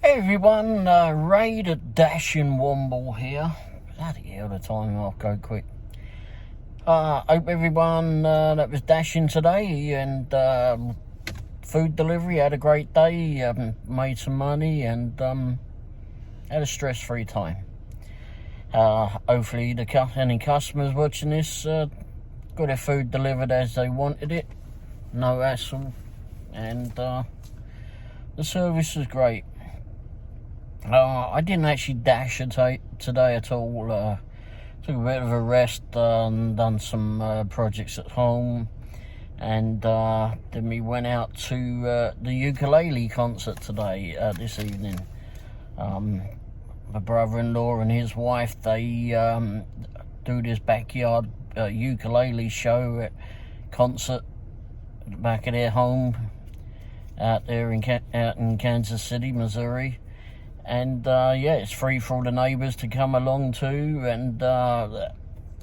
Hey everyone, Ray the Dashing Womble here. Bloody hell, the time will go quick. Hope everyone that was dashing today and food delivery had a great day, made some money and had a stress-free time. Hopefully any customers watching this got their food delivered as they wanted it. No hassle, and the service was great. I didn't actually dash today at all. Took a bit of a rest, done some projects at home, and then we went out to the ukulele concert today, this evening. My brother-in-law and his wife, they do this backyard ukulele show concert at the back of their home out there in Kansas City, Missouri. And yeah, it's free for all the neighbours to come along to,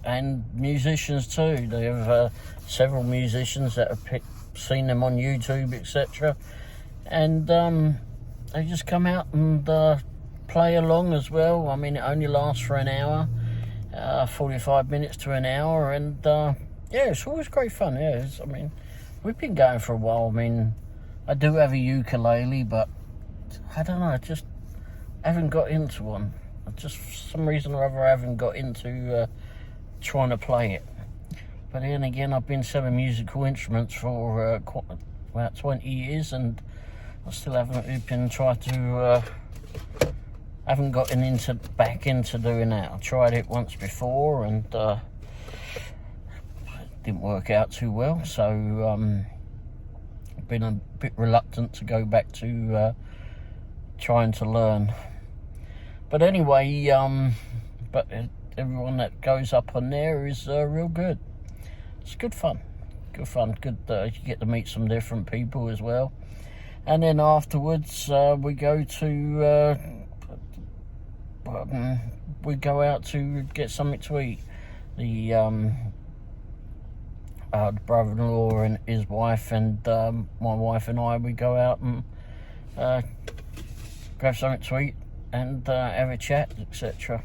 and musicians too. They have several musicians that have seen them on YouTube, etc. And they just come out and play along as well. I mean, it only lasts for an hour, 45 minutes to an hour, and yeah, it's always great fun. Yeah, I mean, we've been going for a while. I mean, I do have a ukulele, but I don't know, I haven't got into one. Just for some reason or other, I haven't got into trying to play it. But then again, I've been selling musical instruments for about 20 years, and I still haven't been trying to. Haven't gotten back into doing that. I tried it once before, and it didn't work out too well. So I've been a bit reluctant to go back to trying to learn. But anyway, but everyone that goes up on there is real good. It's good fun. You get to meet some different people as well. And then afterwards, we go out to get something to eat. The brother-in-law and his wife and my wife and I, we go out and grab something to eat and have a chat, etc.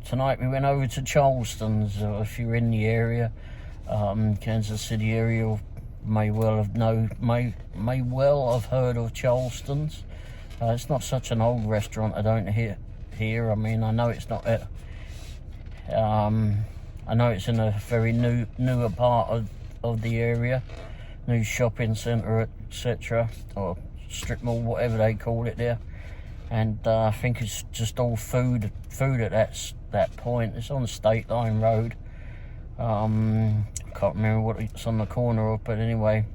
Tonight we went over to Charleston's. If you're in the area, Kansas City area, you may well have heard of Charleston's. It's not such an old restaurant, I don't hear. I mean, I know it's not. I know it's in a very newer part of the area, new shopping centre, etc., or strip mall, whatever they call it there. And I think it's just all food at that point. It's on State Line Road. I can't remember what it's on the corner of, but anyway.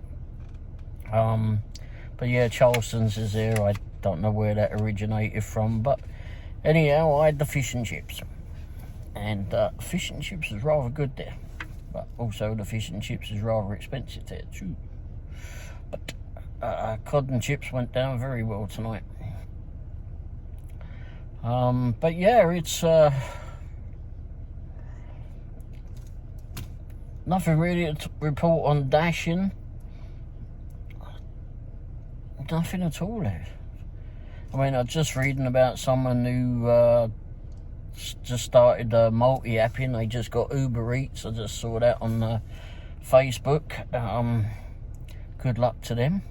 But yeah, Charleston's is there. I don't know where that originated from, but anyhow, I had the fish and chips. And fish and chips is rather good there. But also the fish and chips is rather expensive there too. But cod and chips went down very well tonight. But yeah, it's nothing really to report on dashing. Nothing at all. I mean, I was just reading about someone who just started multi-apping. They just got Uber Eats. I just saw that on Facebook. Good luck to them.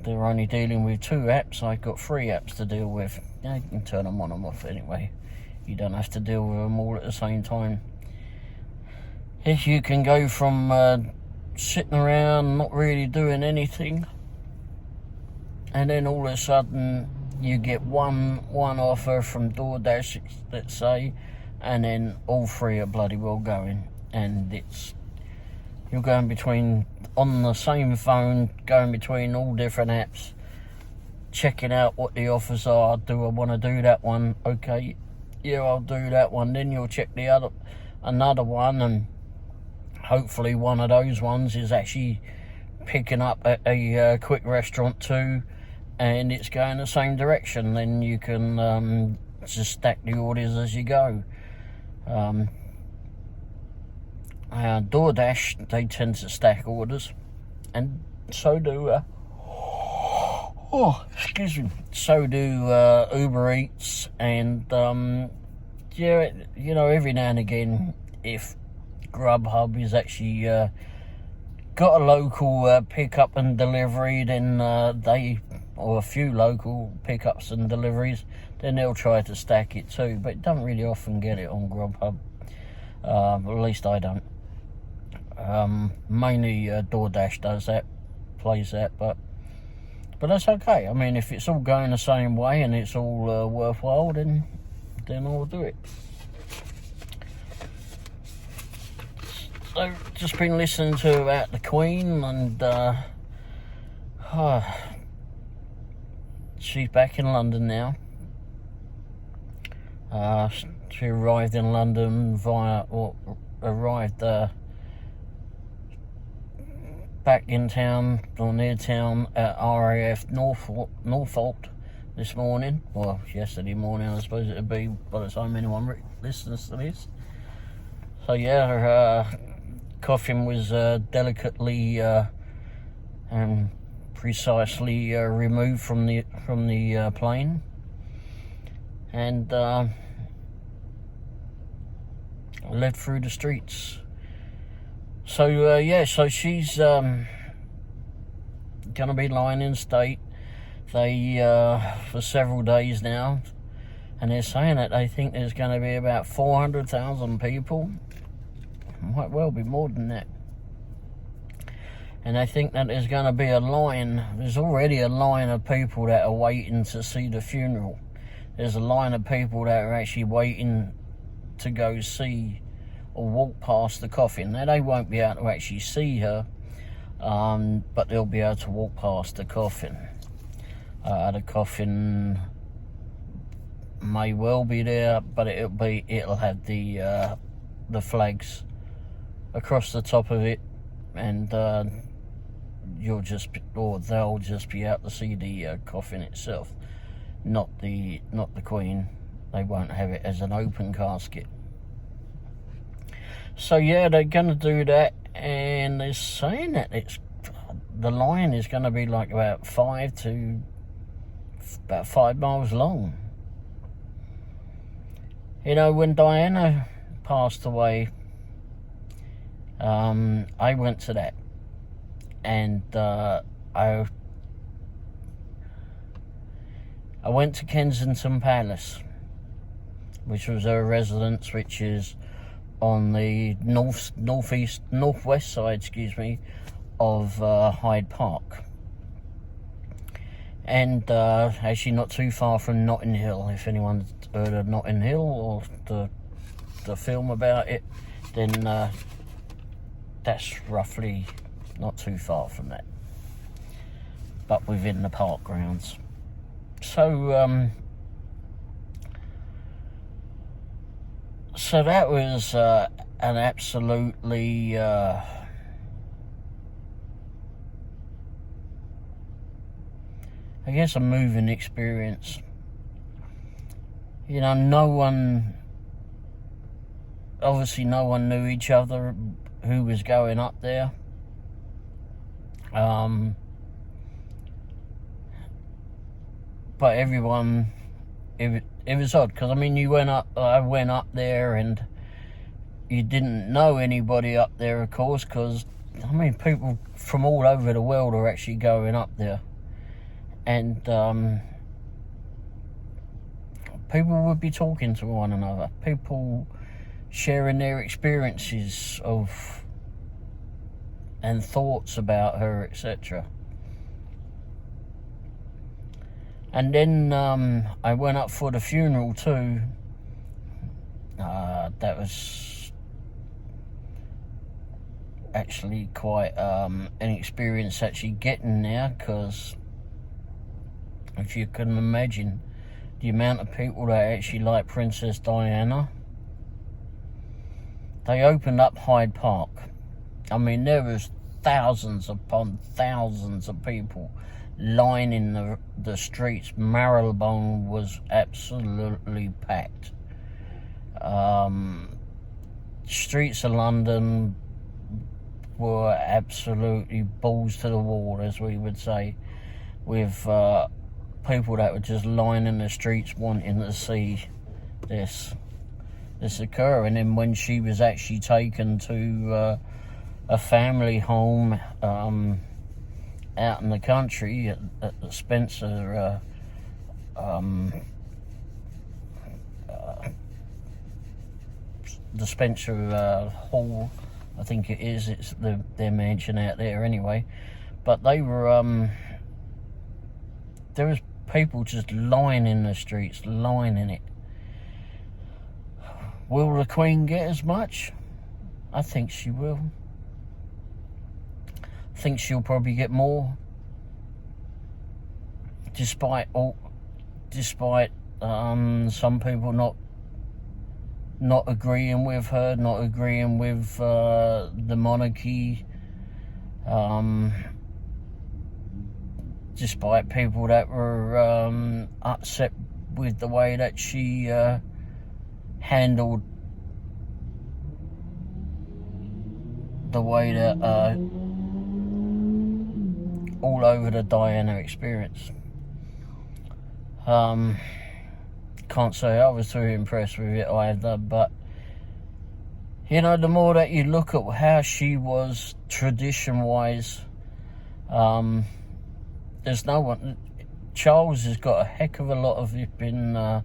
They're only dealing with 2 apps. I've got 3 apps to deal with. Yeah, you can turn them on and off anyway. You don't have to deal with them all at the same time. If you can go from sitting around not really doing anything, and then all of a sudden you get one offer from DoorDash, let's say, and then all 3 are bloody well going, and you're going between, on the same phone, going between all different apps, checking out what the offers are. Do I want to do that one? Okay, yeah, I'll do that one. Then you'll check another one, and hopefully one of those ones is actually picking up at a quick restaurant too, and it's going the same direction. Then you can just stack the orders as you go. DoorDash, they tend to stack orders, and so do Oh, excuse me. So do Uber Eats, and yeah, you know, every now and again, if Grubhub is actually got a local pickup and delivery, then or a few local pickups and deliveries, then they'll try to stack it too. But don't really often get it on Grubhub. At least I don't. Mainly DoorDash does that, plays that, but that's okay. I mean, if it's all going the same way and it's all worthwhile, then I'll do it. So, just been listening to about the Queen, and she's back in London now. She arrived in London back in town, or near town, at RAF Norfolk this morning. Well, yesterday morning, I suppose it would be, by the time anyone listens to this. So yeah, her coffin was delicately and precisely removed from the plane, and led through the streets. So yeah, so she's gonna be lying in state. They for several days now, and they're saying that they think there's going to be about 400,000 people. Might well be more than that. And they think that there's going to be a line. There's already a line of people that are waiting to see the funeral. There's a line of people that are actually waiting to go see or walk past the coffin. Now, they won't be able to actually see her, but they'll be able to walk past the coffin. The coffin may well be there, but it'll have the flags across the top of it, and they'll just be able to see the coffin itself, not the Queen. They won't have it as an open casket. So yeah, they're gonna do that, and they're saying that the line is gonna be like about 5 miles long. You know, when Diana passed away, I went to that, and I went to Kensington Palace, which was her residence, which is on the northwest side, of Hyde Park, and actually not too far from Notting Hill. If anyone's heard of Notting Hill or the film about it, then that's roughly not too far from that, but within the park grounds. So so that was an absolutely I guess a moving experience. You know, no one knew each other who was going up there. But everyone, it was odd, because I mean, I went up there, and you didn't know anybody up there, of course, because I mean, people from all over the world are actually going up there, and people would be talking to one another, people sharing their experiences of and thoughts about her, etc. And then I went up for the funeral too. That was actually quite an experience actually getting there, because if you can imagine the amount of people that actually like Princess Diana. They opened up Hyde Park. I mean, there was thousands upon thousands of people lining the streets. Marylebone was absolutely packed. Streets of London were absolutely balls to the wall, as we would say. with people that were just lining the streets wanting to see this occur. And then when she was actually taken to a family home out in the country at the Spencer the Spencer Hall, I think it is. It's their mansion out there anyway. But they were there was people just lying in the streets, lying in it. Will the Queen get as much? I think she will. I think she'll probably get more, despite some people not agreeing with her, not agreeing with the monarchy, despite people that were upset with the way that she handled the way that all over the Diana experience. Can't say I was too impressed with it either, but you know, the more that you look at how she was tradition-wise, there's no one. Charles has got a heck of a lot of it been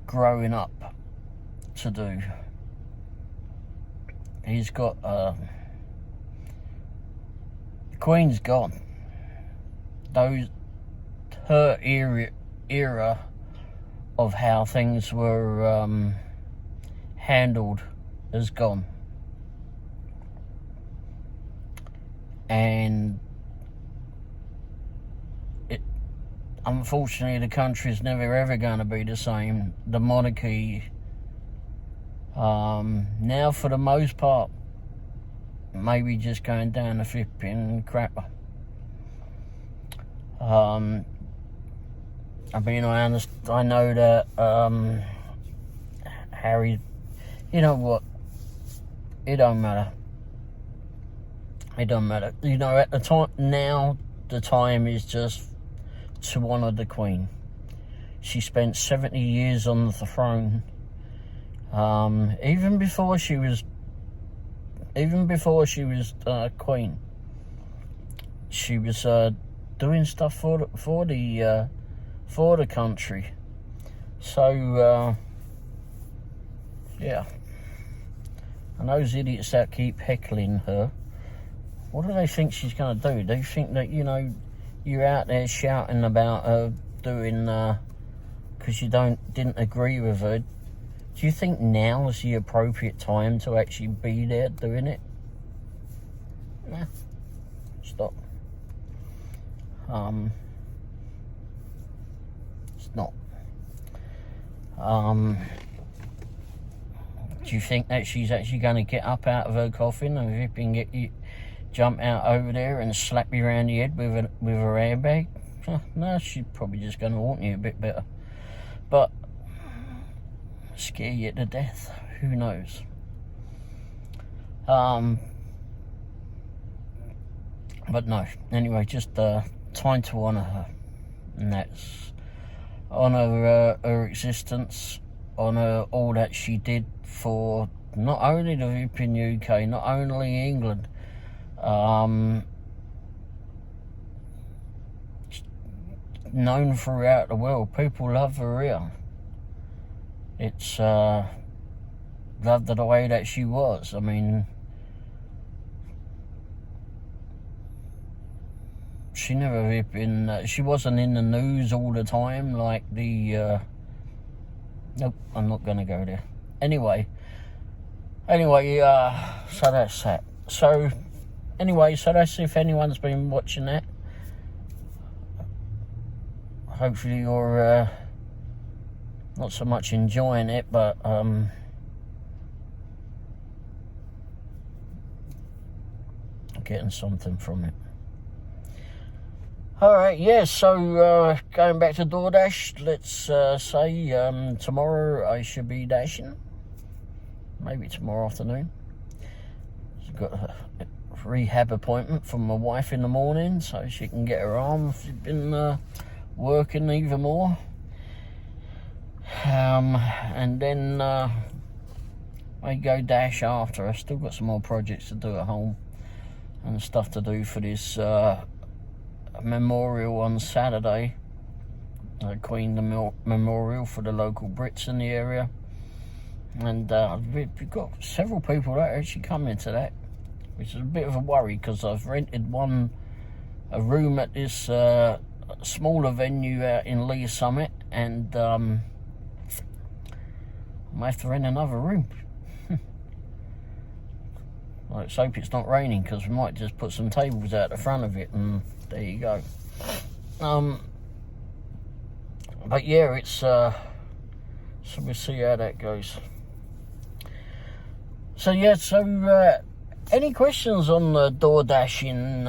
growing up to do. He's got the Queen's gone. Her era of how things were handled is gone, and unfortunately the country's never ever going to be the same. The monarchy now, for the most part, maybe just going down the flipping crapper. I mean, I know that Harry, you know what, it don't matter. It don't matter. You know, at the time now, the time is just to honour the Queen. She spent 70 years on the throne. Even before she was Queen, she was doing stuff for the country. So yeah. And those idiots that keep heckling her, what do they think she's going to do? They think that, you know, you're out there shouting about her doing because you didn't agree with her. Do you think now is the appropriate time to actually be there doing it? Nah. Stop. It's not. Do you think that she's actually going to get up out of her coffin and jump out over there and slap you around the head with her airbag? No, she's probably just going to haunt you a bit better. But scare you to death. Who knows? But no. Anyway, just time to honour her, and that's honour her existence, honour all that she did for not only the European UK, not only England, known throughout the world. People love her here. It's loved the way that she was. I mean, she never been. She wasn't in the news all the time like the. Nope, I'm not gonna go there. Anyway, so that's that. So that's if anyone's been watching that. Hopefully you're not so much enjoying it, but getting something from it. Alright, yeah, so going back to DoorDash, let's say tomorrow I should be dashing. Maybe tomorrow afternoon. I've got rehab appointment from my wife in the morning so she can get her arm. She's been working even more. And then I go dash after. I still got some more projects to do at home and stuff to do for this memorial on Saturday. Queen Memorial for the local Brits in the area. And we've got several people that are actually coming to that, which is a bit of a worry because I've rented a room at this smaller venue out in Lee Summit, and I might have to rent another room. Let's hope it's not raining, because we might just put some tables out the front of it, and there you go. But yeah, it's so we'll see how that goes. So yeah, any questions on the door dashing?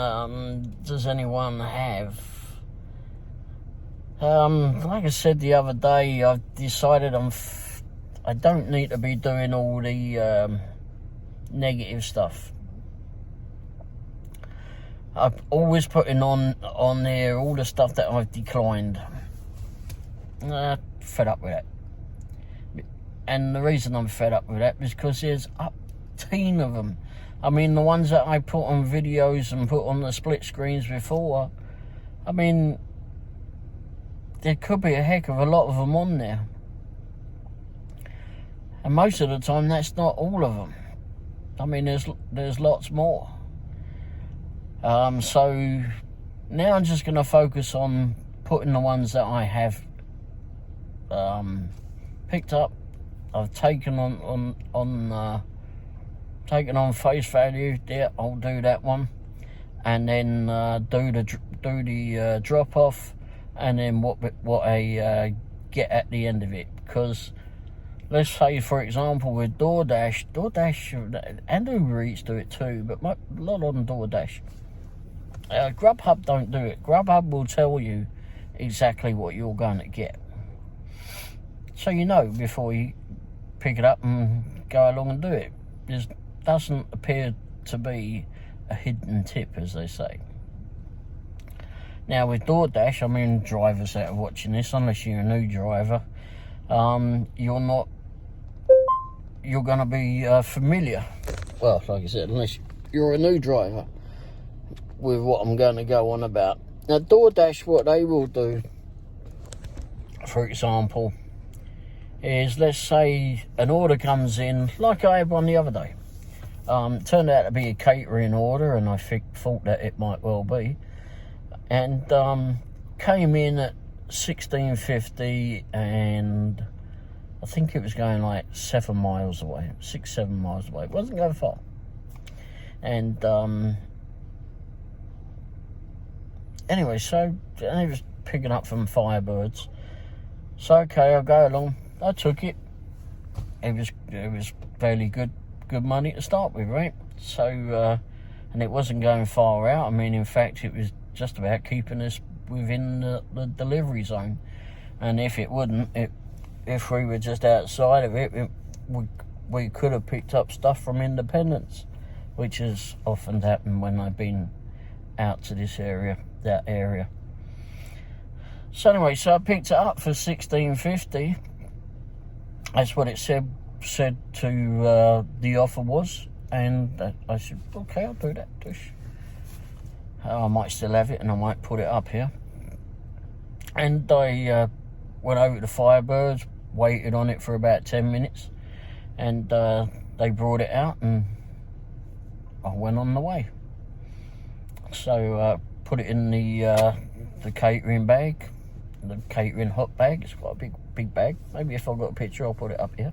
Does anyone have? Like I said the other day, I've decided I don't need to be doing all the negative stuff. I've always putting on there all the stuff that I've declined. Fed up with that. And the reason I'm fed up with that is because there's up 10 of them. I mean, the ones that I put on videos and put on the split screens before, I mean, there could be a heck of a lot of them on there. And most of the time, that's not all of them. I mean, there's lots more. So now I'm just going to focus on putting the ones that I have picked up. I've taken on face value. Yeah, I'll do that one, and then do the drop off, and then what I get at the end of it. Because let's say, for example, with DoorDash, and Uber Eats do it too, but a lot on DoorDash. Grubhub don't do it. Grubhub will tell you exactly what you're going to get, so you know before you pick it up and go along and do it. There doesn't appear to be a hidden tip, as they say. Now with DoorDash, I mean, drivers that are watching this, unless you're a new driver, you're going to be familiar. Well, like I said, unless you're a new driver, with what I'm going to go on about. Now, DoorDash, what they will do, for example, is, let's say an order comes in, like I had one the other day. Turned out to be a catering order, and I thought that it might well be. And came in at 16.50, and I think it was going like 7 miles away, 6-7 miles away. It wasn't going far. And anyway, so he was picking up from Firebirds. So okay, I'll go along. I took it. It was fairly good money to start with, right? So and it wasn't going far out. I mean, in fact, it was just about keeping us within the delivery zone. And if it wouldn't, if we were just outside of it, we could have picked up stuff from Independence, which has often happened when I've been out to this area, that area. So anyway, so I picked it up for 16.50. That's what it said to the offer was, and I said, okay, I'll do that. I might still have it, and I might put it up here. And I went over to Firebirds, waited on it for about 10 minutes, and they brought it out, and I went on the way. So put it in the catering bag, the catering hot bag. It's quite a big bag. Maybe if I've got a picture, I'll put it up here.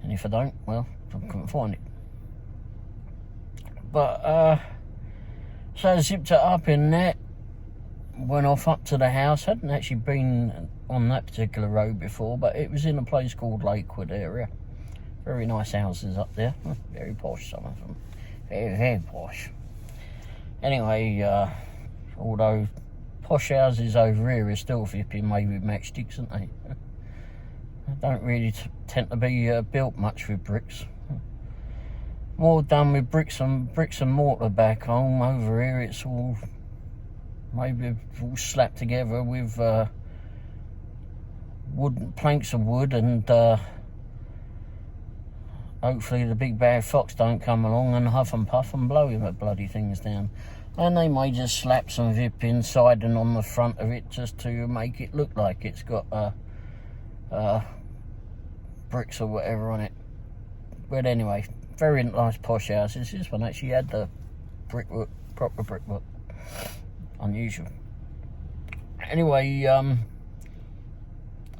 And if I don't, well, I couldn't find it. But so I zipped it up in that, went off up to the house. Hadn't actually been on that particular road before, but it was in a place called Lakewood area. Very nice houses up there. Very posh, some of them. Very, very posh. Anyway, although posh houses over here are still flipping made with matchsticks, aren't they? They don't really tend to be built much with bricks. More done with bricks and mortar back home. Over here it's all maybe all slapped together with planks of wood, and hopefully the big bad fox don't come along and huff and puff and blow him at bloody things down. And they may just slap some VIP inside and on the front of it just to make it look like it's got bricks or whatever on it. But anyway, very nice posh houses. This one actually had the brickwork, proper brickwork. Unusual. Anyway,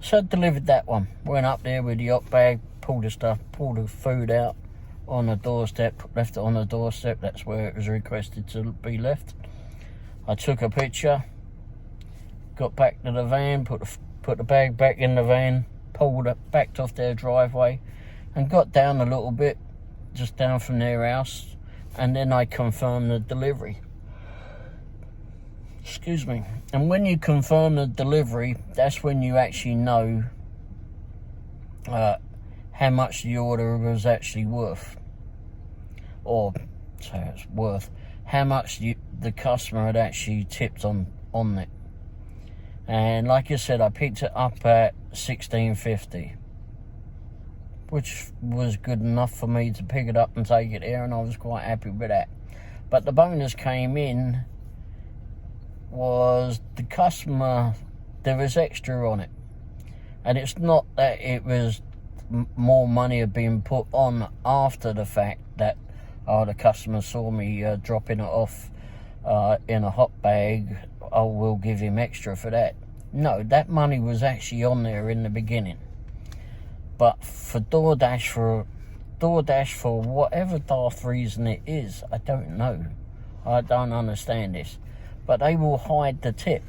so I delivered that one. Went up there with the hot bag, pulled the food out on the doorstep, left it on the doorstep. That's where it was requested to be left. I took a picture, got back to the van, put the bag back in the van, pulled it, backed off their driveway, and got down a little bit, just down from their house, and then I confirmed the delivery. Excuse me. And when you confirm the delivery, that's when you actually know how much the order was actually worth, or so it's worth, how much the customer had actually tipped on it. And like I said, I picked it up at $16.50, which was good enough for me to pick it up and take it here, and I was quite happy with that. But the bonus came in was the customer, there was extra on it, and it's not that it was more money had been put on after the fact that the customer saw me dropping it off in a hot bag. Oh, we'll give him extra for that. No, that money was actually on there in the beginning. But for DoorDash, for whatever daft reason it is, I don't know. I don't understand this. But they will hide the tip,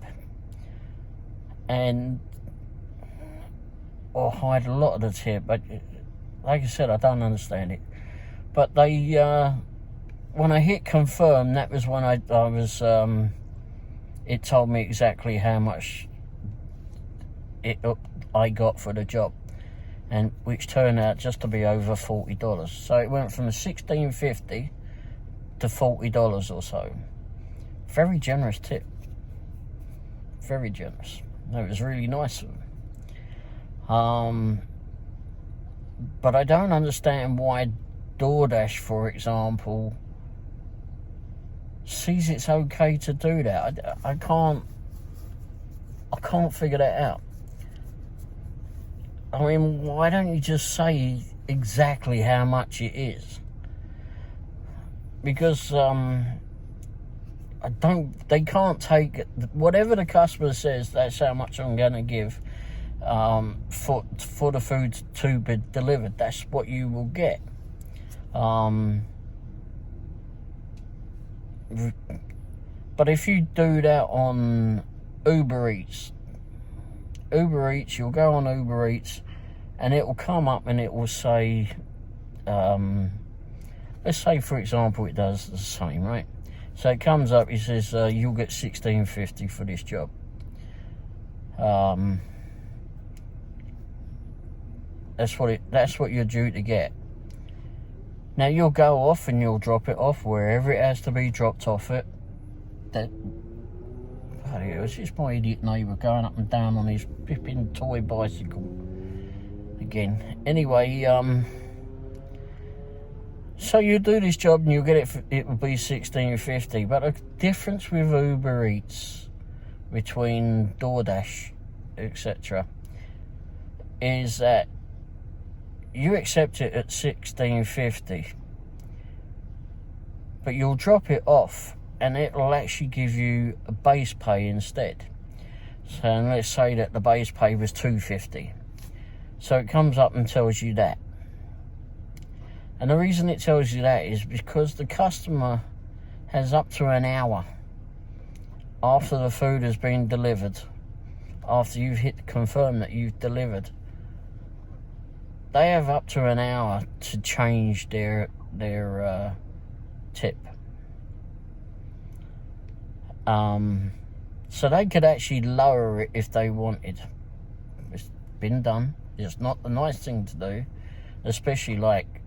or hide a lot of the tip. But like I said, I don't understand it. But they, when I hit confirm, that was when I was. It told me exactly how much I got for the job, and which turned out just to be over $40. So it went from $16.50 to $40 or so. Very generous tip. Very generous. No, it was really nice of them. But I don't understand why DoorDash, for example, sees it's okay to do that. I can't figure that out. I mean, why don't you just say exactly how much it is? Because they can't take whatever the customer says. That's how much I'm going to give for the food to be delivered. That's what you will get. But if you do that on Uber Eats, you'll go on Uber Eats, and it will come up and it will say, let's say for example it does the same, right? So it comes up, it says you'll get $16.50 for this job. That's what you're due to get. Now you'll go off and you'll drop it off wherever it has to be dropped off at. It's just my idiot neighbour going up and down on his flipping toy bicycle again. Anyway, so you do this job and you'll get it will be $16.50. But the difference with Uber Eats between DoorDash, etc., is that you accept it at $16.50, but you'll drop it off and it'll actually give you a base pay instead. So let's say that the base pay was $2.50. So it comes up and tells you that. And the reason it tells you that is because the customer has up to an hour after the food has been delivered, after you've hit confirm that you've delivered, they have up to an hour to change their tip. So they could actually lower it if they wanted. It's been done. It's not the nice thing to do, especially like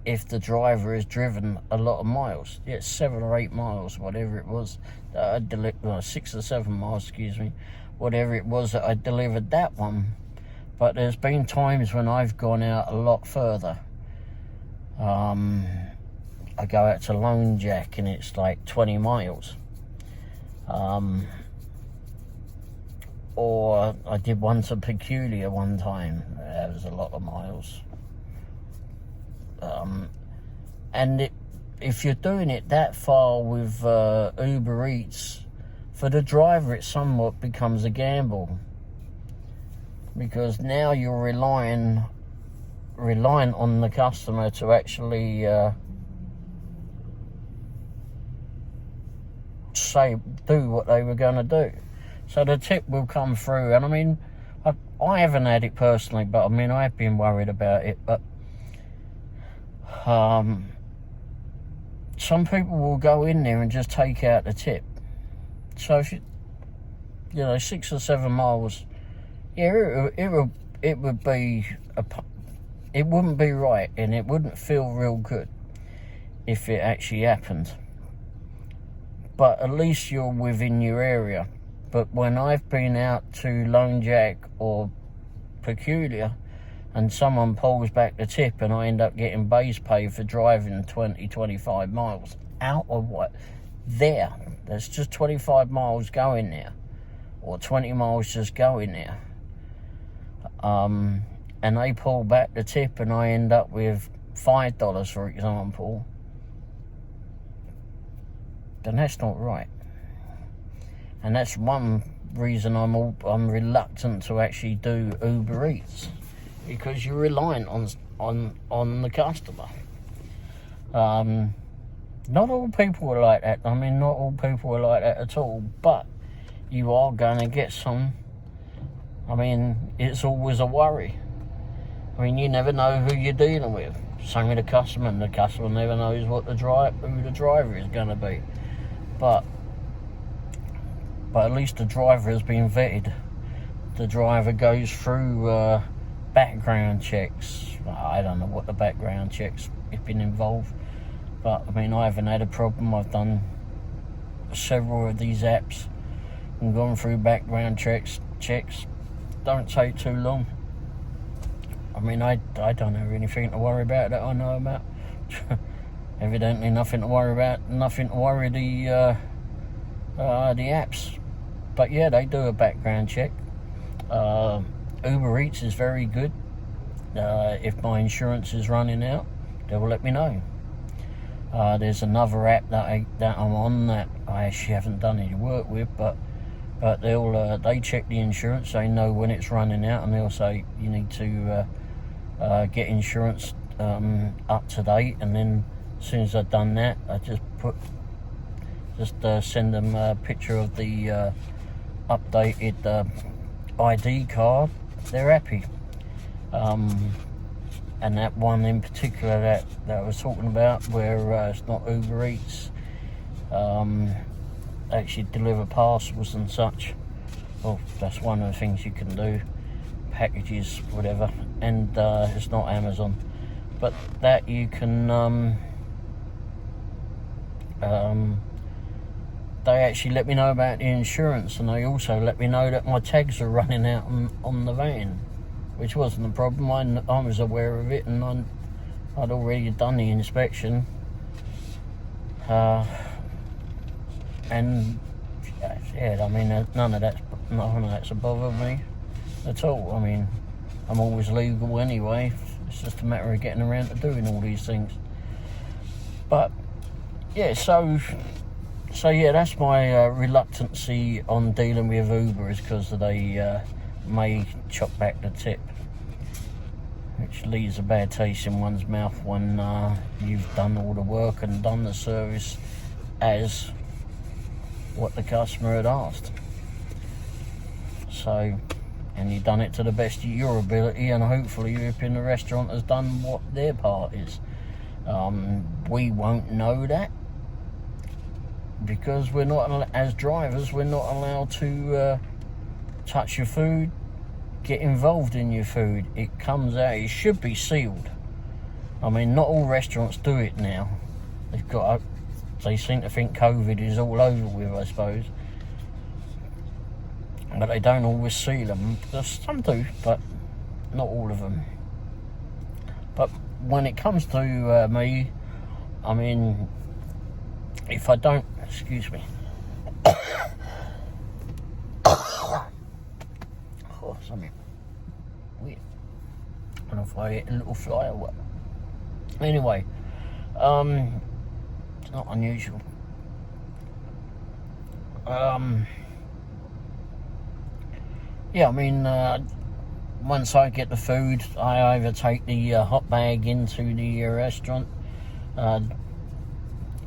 if the driver has driven a lot of miles. Yeah, 7 or 8 miles, whatever it was that I delivered, well, 6 or 7 miles, excuse me, whatever it was that I delivered that one. But there's been times when I've gone out a lot further. I go out to Lone Jack and it's like 20 miles. Or I did one to Peculiar one time. That was a lot of miles. And if you're doing it that far with Uber Eats, for the driver it somewhat becomes a gamble, because now you're relying on the customer to actually do what they were going to do. So the tip will come through, and I mean, I haven't had it personally, but I mean, I've been worried about it. But some people will go in there and just take out the tip. So if you know, 6 or 7 miles, yeah, it would be it wouldn't be right, and it wouldn't feel real good if it actually happened. But at least you're within your area. But when I've been out to Lone Jack or Peculiar and someone pulls back the tip and I end up getting base pay for driving 20-25 miles out of what? There's just 25 miles going there, or 20 miles just going there. And they pull back the tip and I end up with $5, for example, then that's not right. And that's one reason I'm reluctant to actually do Uber Eats, because you're relying on the customer. Not all people are like that. I mean, not all people are like that at all, but you are going to get some. I mean, it's always a worry. I mean, you never know who you're dealing with. Same with the customer, and the customer never knows who the driver is going to be. But at least the driver has been vetted. The driver goes through background checks. I don't know what the background checks have been involved, but I mean, I haven't had a problem. I've done several of these apps and gone through background checks. Don't take too long. I mean, I don't have anything to worry about that I know about. Evidently nothing to worry about, nothing to worry the apps. But yeah, they do a background check. Uber Eats is very good. If my insurance is running out, they will let me know. There's another app that I'm on that I actually haven't done any work with, but they check the insurance. They know when it's running out, and they'll say you need to get insurance up to date. And then as soon as I've done that, I just send them a picture of the updated ID card. They're happy. And that one in particular that I was talking about, where it's not Uber Eats, actually deliver parcels and such. Well, that's one of the things you can do, packages, whatever. And it's not Amazon, but that you can. They actually let me know about the insurance, and they also let me know that my tags are running out on the van, which wasn't a problem. I was aware of it, and I'd already done the inspection. And yeah, I mean, none of that's a bother me at all. I mean, I'm always legal anyway. It's just a matter of getting around to doing all these things. But yeah, so yeah, that's my reluctancy on dealing with Uber, is because they may chop back the tip, which leaves a bad taste in one's mouth when you've done all the work and done the service as what the customer had asked. So, and you've done it to the best of your ability, and hopefully within the restaurant has done what their part is. We won't know that, because we're not, as drivers, we're not allowed to touch your food, get involved in your food. It comes out, it should be sealed. I mean, not all restaurants do it now. They seem to think COVID is all over with, I suppose. But they don't always seal them. Some do, but not all of them. But when it comes to me, I mean, if I don't, excuse me. Oh, something weird. I don't know if I hit a little fly or what. Anyway, it's not unusual. Yeah, I mean, once I get the food, I either take the hot bag into the restaurant.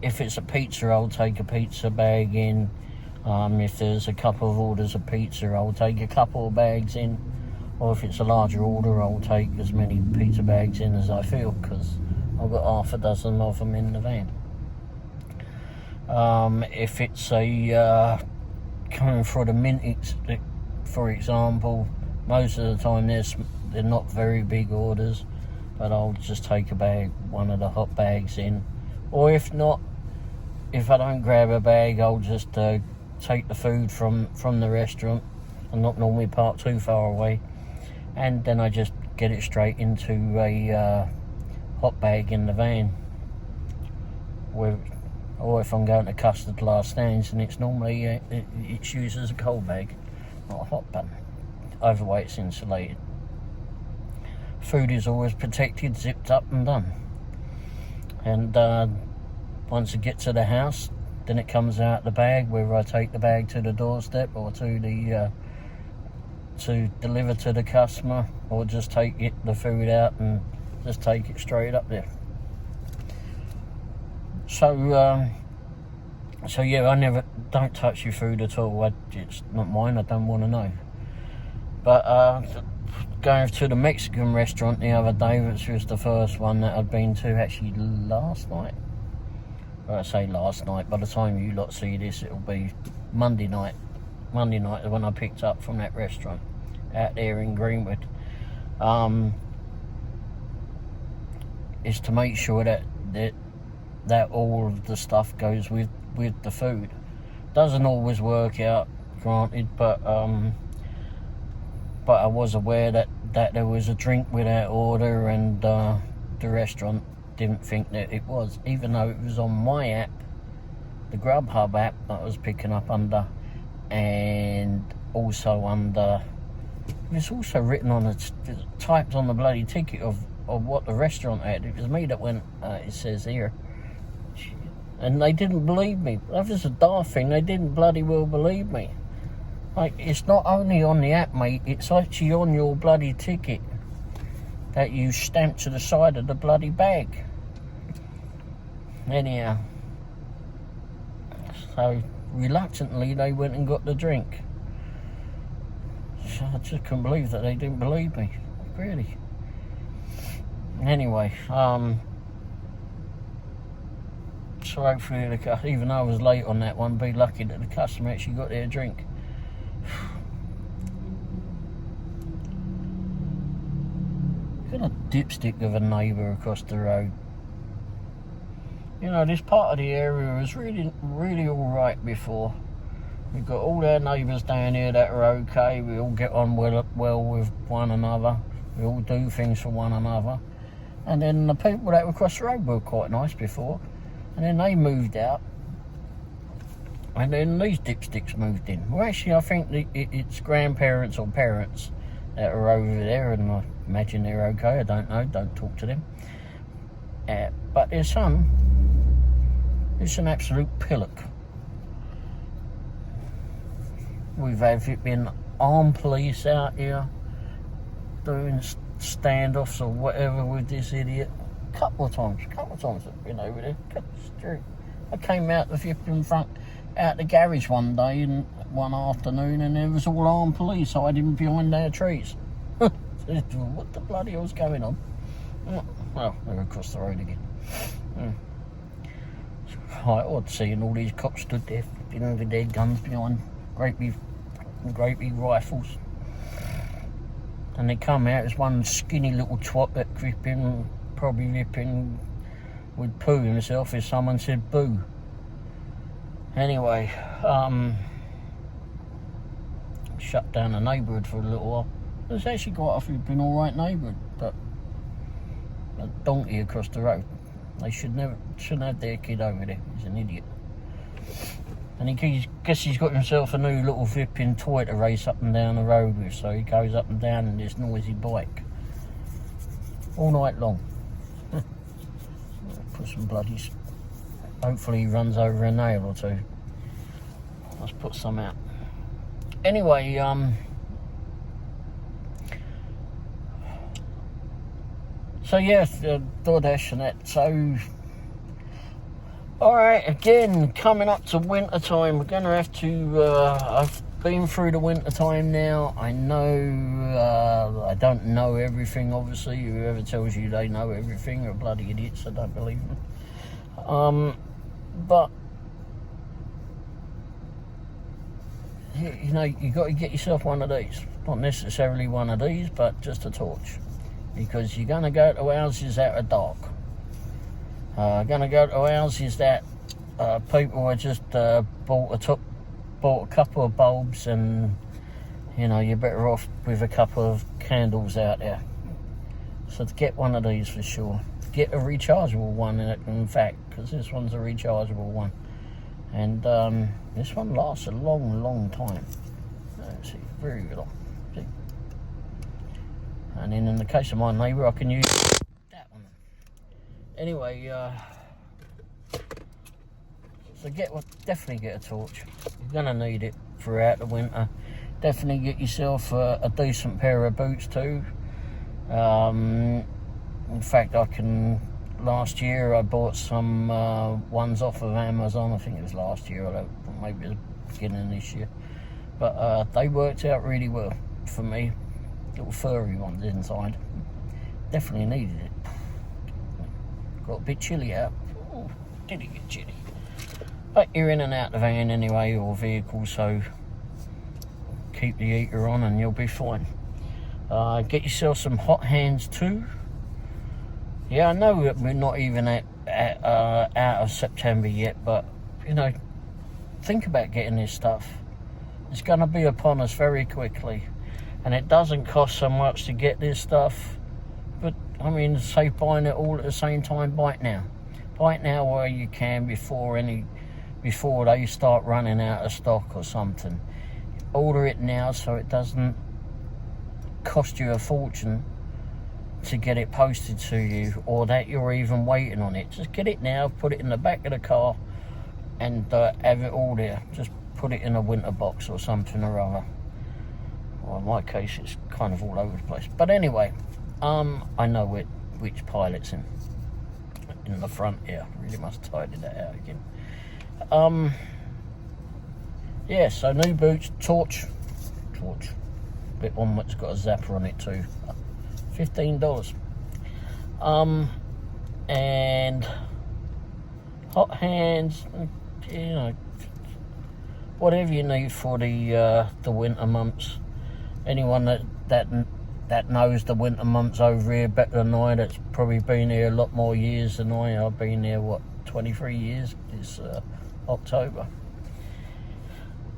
If it's a pizza, I'll take a pizza bag in. If there's a couple of orders of pizza, I'll take a couple of bags in. Or if it's a larger order, I'll take as many pizza bags in as I feel, because I've got half a dozen of them in the van. If it's a coming for the mint, for example, most of the time they're not very big orders, but I'll just take one of the hot bags in. Or if not, if I don't grab a bag, I'll just take the food from the restaurant. I'm not normally parked too far away, and then I just get it straight into a hot bag in the van. Or if I'm going to Custard Last Stands, and it's normally it's used as a cold bag, not a hot bag. Either way, it's insulated. Food is always protected, zipped up and done. And once it gets to the house, then it comes out the bag, whether I take the bag to the doorstep or to deliver to the customer, or just take the food out and just take it straight up there. So yeah, don't touch your food at all. It's not mine, I don't want to know. But going to the Mexican restaurant the other day, which was the first one that I'd been to, actually last night. Well, I say last night, by the time you lot see this, it'll be Monday night. Monday night is when I picked up from that restaurant out there in Greenwood. Is to make sure that all of the stuff goes with the food. Doesn't always work out, granted, but I was aware that there was a drink with our order, and the restaurant didn't think that it was, even though it was on my app, the Grubhub app that I was picking up under, and also under, it was also written on it, typed on the bloody ticket of what the restaurant had. It was me that went, it says here, and they didn't believe me. That was a daft thing, they didn't bloody well believe me. Like, it's not only on the app, mate, it's actually on your bloody ticket that you stamp to the side of the bloody bag. Anyhow, so reluctantly they went and got the drink. So I just couldn't believe that they didn't believe me, really. Anyway, so hopefully, even though I was late on that one, be lucky that the customer actually got their drink. Got a dipstick of a neighbour across the road. You know, this part of the area was really, really alright before. We've got all our neighbours down here that are okay. We all get on well with one another. We all do things for one another. And then the people that were across the road were quite nice before. And then they moved out. And then these dipsticks moved in. Well, actually, I think it's grandparents or parents that are over there, and I imagine they're okay. I don't know. Don't talk to them. But their son, it's an absolute pillock. We've had been armed police out here doing standoffs or whatever with this idiot. A couple of times I've been over there. I came out the flipping front, out the garage one day and one afternoon, and there was all armed police hiding behind their trees. What the bloody hell's going on? Well, they're across the road again. It's quite odd seeing all these cops stood there with their guns behind great big rifles. And they come out as one skinny little twat that probably ripping would poo himself if someone said boo. Anyway, shut down the neighbourhood for a little while. It was actually quite a flipping alright neighbourhood, but a donkey across the road. They shouldn't have their kid over there. He's an idiot. And guess he's got himself a new little flipping toy to race up and down the road with, so he goes up and down in this noisy bike all night long. Put some bloody... Hopefully he runs over a nail or two. Let's put some out. Anyway, so yeah, DoorDash and that. So, alright, again, coming up to winter time, we're going to have to, I've been through the winter time now. I know, I don't know everything, obviously. Whoever tells you they know everything are bloody idiots, I don't believe them. But, you know, you got to get yourself one of these. Not necessarily one of these, but just a torch. Because you're going to go to houses that are dark. Going to go to houses that people have just bought a couple of bulbs, and you know, you're better off with a couple of candles out there. So to get one of these for sure. Get a rechargeable one, in fact, because this one's a rechargeable one. And this one lasts a long time. See, very long. See? And then in the case of my neighbour, I can use that one. Anyway, so definitely get a torch. You're gonna need it throughout the winter. Definitely get yourself a decent pair of boots too. In fact, last year I bought some ones off of Amazon. I think it was last year, or maybe it was the beginning of this year. But they worked out really well for me. Little furry ones inside. Definitely needed it. Got a bit chilly out. Oh, did it get chilly? But you're in and out the van anyway, or vehicle, so keep the heater on and you'll be fine. Get yourself some hot hands too. Yeah, I know that we're not even out of September yet, but you know, think about getting this stuff. It's going to be upon us very quickly, and it doesn't cost so much to get this stuff. But I mean, say buying it all at the same time. Buy it now while you can, before they start running out of stock or something. Order it now so it doesn't cost you a fortune to get it posted to you, or that you're even waiting on it. Just get it now, put it in the back of the car, and have it all there. Just put it in a winter box or something or other. Well, in my case, it's kind of all over the place. But anyway, I know which pile it's in the front here. Really must tidy that out again. Yeah, so new boots, torch. Bit one that's got a zapper on it too. $15. And hot hands, you know, whatever you need for the winter months. Anyone that knows the winter months over here better than I, that's probably been here a lot more years than I. I've been here, what, 23 years this October.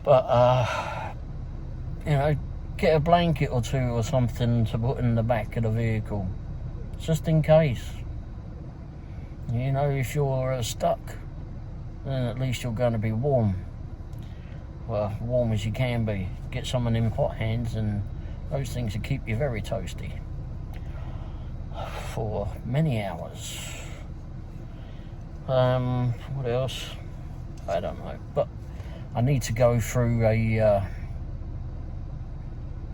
But you know, get a blanket or two or something to put in the back of the vehicle, just in case. You know, if you're stuck, then at least you're going to be warm. Well, warm as you can be. Get some of them hot hands, and those things will keep you very toasty for many hours. What else? I don't know, but I need to go through a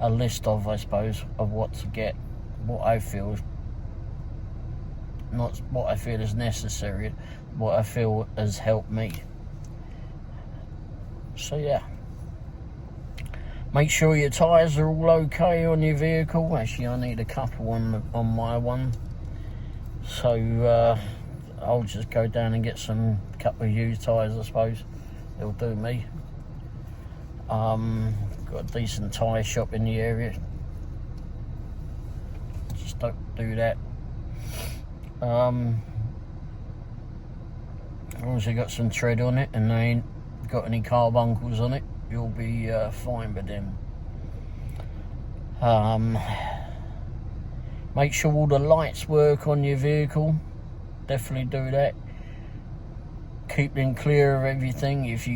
list of, I suppose, of what to get, what I feel, not what I feel is necessary, what I feel has helped me. So yeah, make sure your tyres are all okay on your vehicle. Actually, I need a couple on my one, so I'll just go down and get some couple of used tyres, I suppose. It'll do me. Got a decent tyre shop in the area. Just don't do that. As long as you got some tread on it and they ain't got any carbuncles on it, you'll be fine with them. Make sure all the lights work on your vehicle. Definitely do that. Keep them clear of everything. If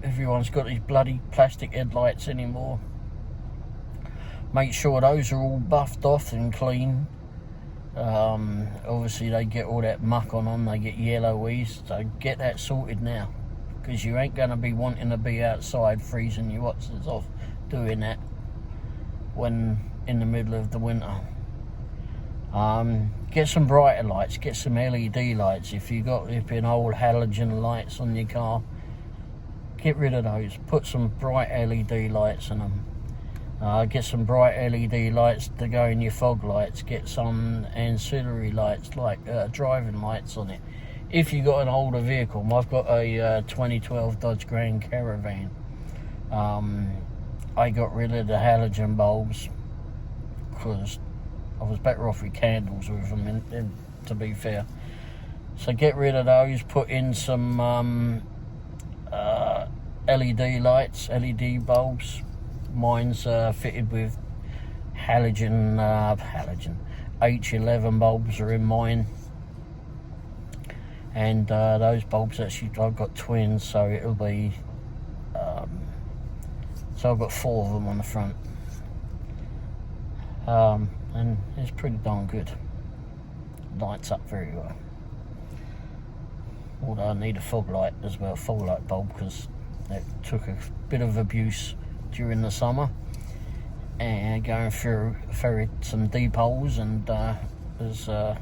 everyone's got these bloody plastic headlights anymore, make sure those are all buffed off and clean. Obviously they get all that muck on them, they get yellowies, so get that sorted now, because you ain't going to be wanting to be outside freezing your watches off doing that when in the middle of the winter. Get some brighter lights, get some LED lights. If you got flipping old halogen lights on your car, get rid of those, put some bright LED lights in them. Get some bright LED lights to go in your fog lights. Get some ancillary lights like driving lights on it. If you got an older vehicle, I've got a 2012 Dodge Grand Caravan. I got rid of the halogen bulbs because I was better off with candles with them, to be fair. So get rid of those, put in some LED lights, LED bulbs. Mine's fitted with halogen H11 bulbs are in mine, and those bulbs actually, I've got twins, so it'll be so I've got 4 of them on the front, and it's pretty darn good. Lights up very well. Although I need a fog light as well, fog light bulb, because it took a bit of abuse during the summer and going through some deep holes, and there's the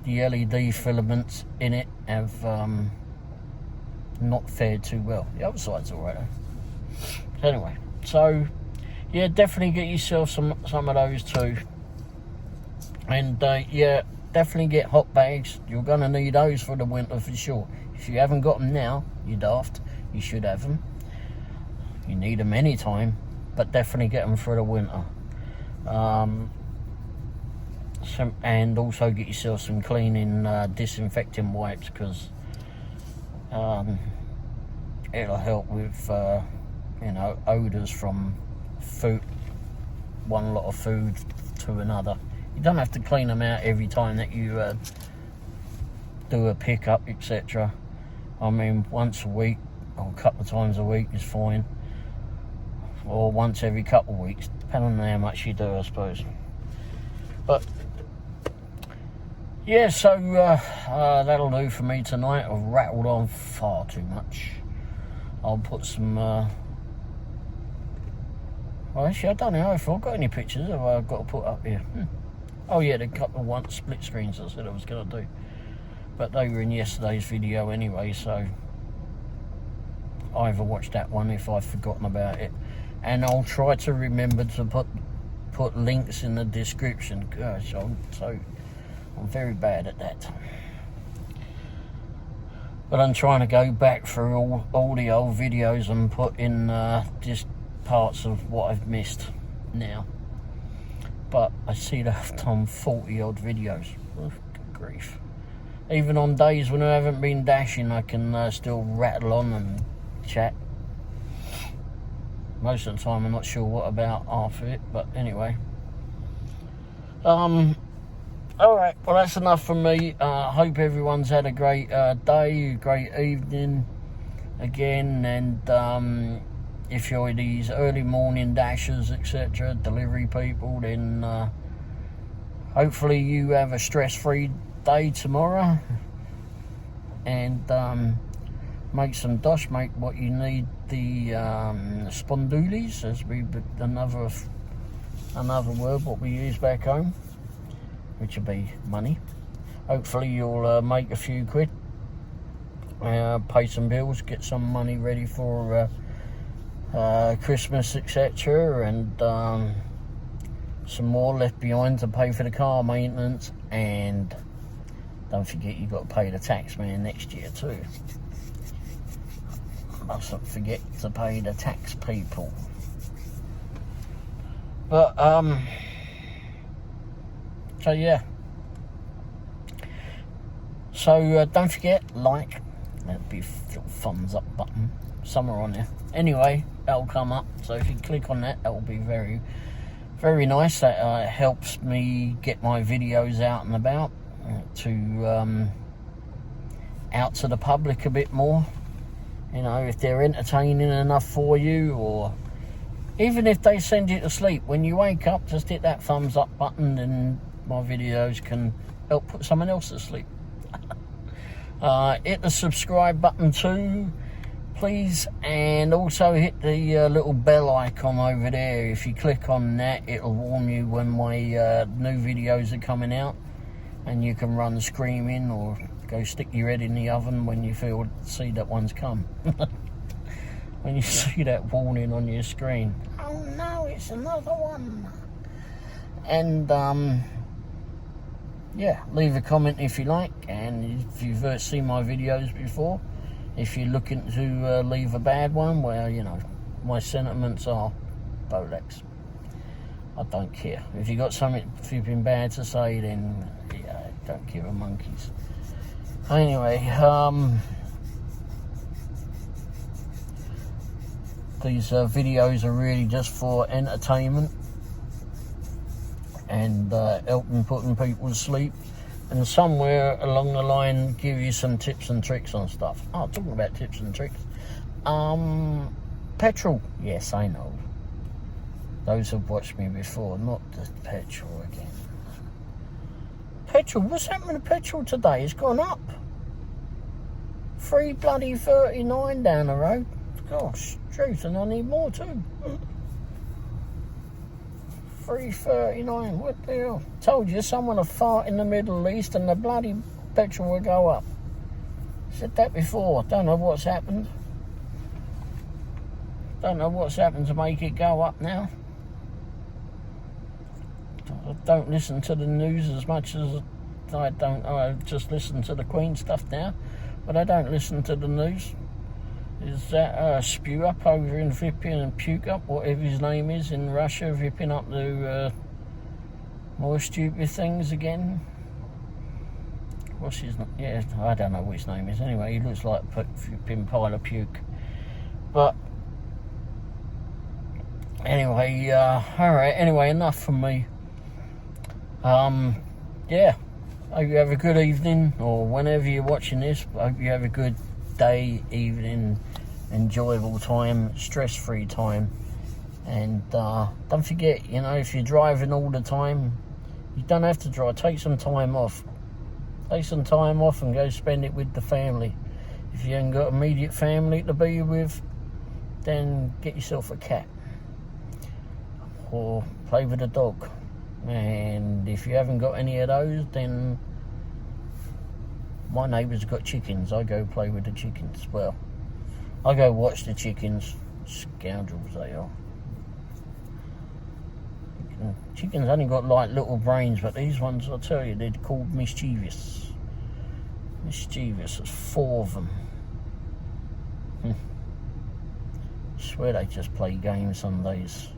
LED filaments in it have not fared too well. The other side's alright though. Anyway, so yeah, definitely get yourself some of those too, and yeah, definitely get hot bags. You're gonna need those for the winter for sure. If you haven't got them now, you're daft. You should have them. You need them anytime, but definitely get them for the winter. And also get yourself some cleaning, disinfecting wipes, because it'll help with odours from food, one lot of food to another. You don't have to clean them out every time that you do a pickup, etc. I mean, once a week or a couple of times a week is fine, or once every couple of weeks, depending on how much you do, I suppose. But yeah, so that'll do for me tonight. I've rattled on far too much. I'll put some well, actually I don't know if I've got any pictures have I got to put up here. Oh yeah, the couple of split screens I said I was going to do, but they were in yesterday's video anyway, so I either watched that one if I've forgotten about it. And I'll try to remember to put links in the description. Gosh, I'm very bad at that. But I'm trying to go back through all the old videos and put in just parts of what I've missed now. But I see that I've done 40 odd videos. Oh, good grief. Even on days when I haven't been dashing, I can still rattle on and chat. Most of the time I'm not sure what about half of it, but anyway. Alright, well that's enough from me. Hope everyone's had a great day, a great evening again, and if you're these early morning dashers, etc., delivery people, then hopefully you have a stress-free day tomorrow, and make some dosh, make what you need, the spondoolies, as another word what we use back home, which would be money. Hopefully you'll make a few quid, pay some bills, get some money ready for Christmas, etc., and some more left behind to pay for the car maintenance, and don't forget you've got to pay the tax man next year too. Mustn't forget to pay the tax people. But So yeah. So don't forget, like, that'll be a little thumbs up button somewhere on there. Anyway, that'll come up. So if you click on that, that will be very, very nice. That helps me get my videos out and about out to the public a bit more. You know, if they're entertaining enough for you, or even if they send you to sleep, when you wake up, just hit that thumbs up button and my videos can help put someone else to sleep. Hit the subscribe button too, please, and also hit the little bell icon over there. If you click on that, it'll warn you when my new videos are coming out, and you can run screaming or go stick your head in the oven when you see that one's come. When you see that warning on your screen, oh no, it's another one. And yeah, leave a comment if you like, and if you've seen my videos before, if you're looking to leave a bad one, well, you know, my sentiments are Bolex. I don't care. If you got something flipping bad to say, then yeah, don't give a monkeys. Anyway, these videos are really just for entertainment and helping putting people to sleep, and somewhere along the line give you some tips and tricks on stuff. Oh, talking about tips and tricks, petrol, yes, I know, those who've watched me before, not the petrol again. Petrol, what's happening to petrol today? It's gone up. $3.39 down the road. Gosh, truth, and I need more too. $3.39, what the hell? Told you, someone will fart in the Middle East and the bloody petrol will go up. Said that before. Don't know what's happened. Don't know what's happened to make it go up now. I don't listen to the news as much as I don't. I just listen to the Queen stuff now, but I don't listen to the news. Is that Spew Up over in Vipin and Puke Up, whatever his name is, in Russia, Vipin up to more stupid things again? What's his name? Yeah, I don't know what his name is. Anyway, he looks like a flipping pile of puke. But anyway, alright, anyway, enough from me. Yeah, hope you have a good evening, or whenever you're watching this, hope you have a good day, evening, enjoyable time, stress-free time. And don't forget, you know, if you're driving all the time, you don't have to drive. Take some time off. Take some time off and go spend it with the family. If you haven't got immediate family to be with, then get yourself a cat or play with a dog. And if you haven't got any of those, then my neighbour's got chickens. I go play with the chickens. Well, I go watch the chickens. Scoundrels they are. Chickens only got like little brains, but these ones, I'll tell you, they're called mischievous. Mischievous. There's 4 of them. I swear they just play games some days.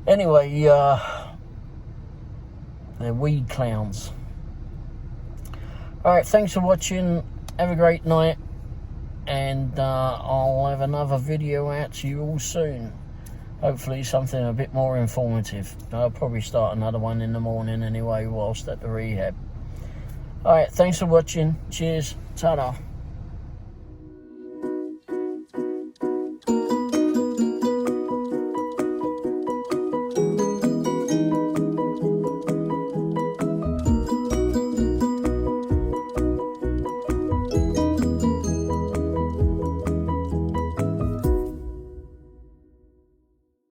Anyway, they're weed clowns. Alright, thanks for watching. Have a great night. And I'll have another video out to you all soon. Hopefully something a bit more informative. I'll probably start another one in the morning anyway whilst at the rehab. Alright, thanks for watching. Cheers. Ta-da.